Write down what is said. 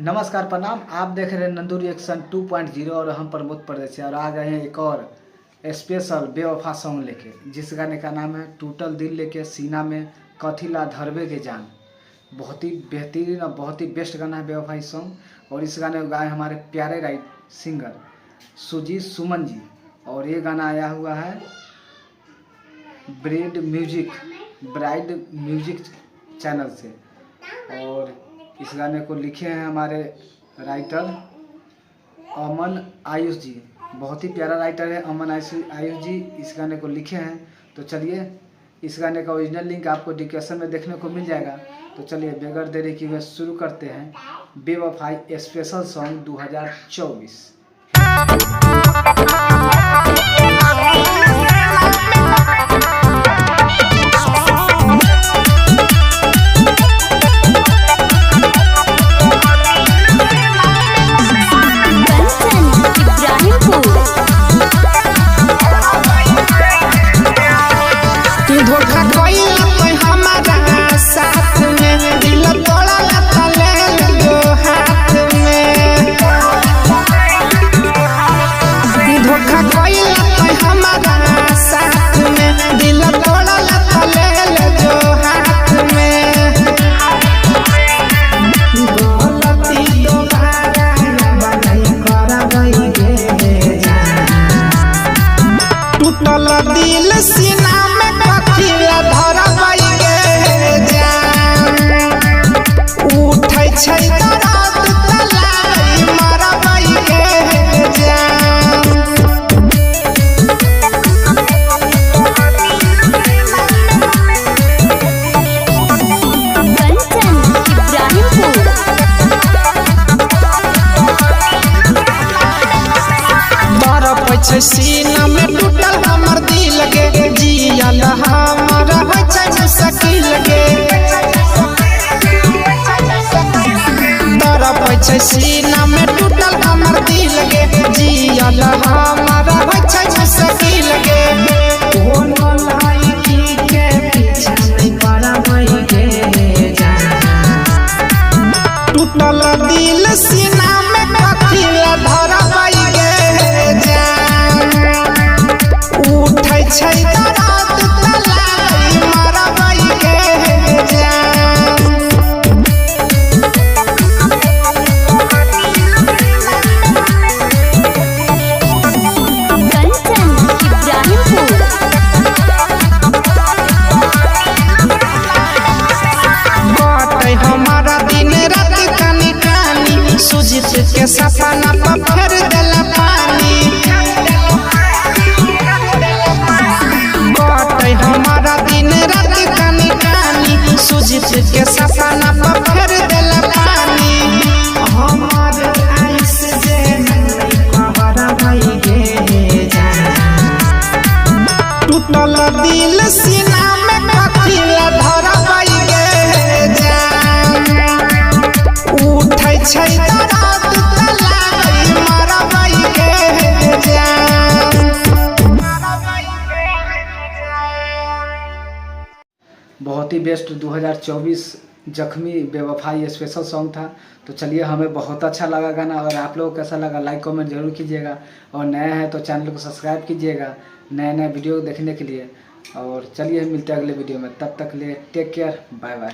नमस्कार प्रणाम। आप देख रहे हैं नंदू रिएक्शन 2.0 और हम प्रमोद परदेसी और आ गए हैं एक और स्पेशल बेवफा सॉन्ग लेके, जिस गाने का नाम है टूटल दिल लेके सीना में कथिला धरबे के जान। बहुत ही बेहतरीन और बहुत ही बेस्ट गाना है बेवफाई सॉन्ग। और इस गाने को गाए हमारे प्यारे राइट सिंगर सुजीत सुमन जी। और ये गाना आया हुआ है ब्राइड म्यूजिक चैनल से। और इस गाने को लिखे हैं हमारे राइटर अमन आयुष जी। बहुत ही प्यारा राइटर है अमन आयुष जी, इस गाने को लिखे हैं। तो चलिए इस गाने का ओरिजिनल लिंक आपको डिस्क्रिप्शन में देखने को मिल जाएगा। तो चलिए बगैर देरी किए शुरू करते हैं बेवफाई स्पेशल सॉन्ग 2024। धोखा कइला कोई हमारा साथ में, दिल तोड़ला त ले लो हाथ में। धोखा कइला कोई हमारा साथ में, दिल तोड़ला त ले लो हाथ में। गलती दोबारा नहीं करबै गे जान, टूटल दिल सीना में कथिला धरबै गे जान। उठै छै दर्द तलाई मरबै गे जान। बरफ छै सीना में टूटल हमर दिल गे, जियल हमर होइ छै मुश्किल गे। बरफ छै सीना में टूटल हमर दिल गे, जियल हमर होइ छै मुश्किल गे। कोनो लायकी के पीछा नहीं पड़बै गे जान, टूटल दिल सीना में कथिला धरबै गे जान। उठै छै दर्द तलाई मरबै गे जान। बाटै हमारा दिन रात कानी कानी, सुजीत के सपना पर फेर देला पानी। बाटै हमारा दिन रात कानी कानी, सुजीत के सपना पर फेर देला पानी। हमार आइस जे नहीं कहरबै गे जान, टूटल दिल सीना में कथिला धरबै गे जान। उठै छै दर्द तलाई मरबै गे जान। बहुत ही बेस्ट 2024 जख्मी बेवफाई स्पेशल सॉन्ग था। तो चलिए हमें बहुत अच्छा लगा गाना। अगर आप लोगों को कैसा लगा लाइक कमेंट जरूर कीजिएगा। और नया है तो चैनल को सब्सक्राइब कीजिएगा नए नए वीडियो देखने के लिए। और चलिए मिलते हैं अगले वीडियो में, तब तक के लिए टेक केयर, बाय बाय।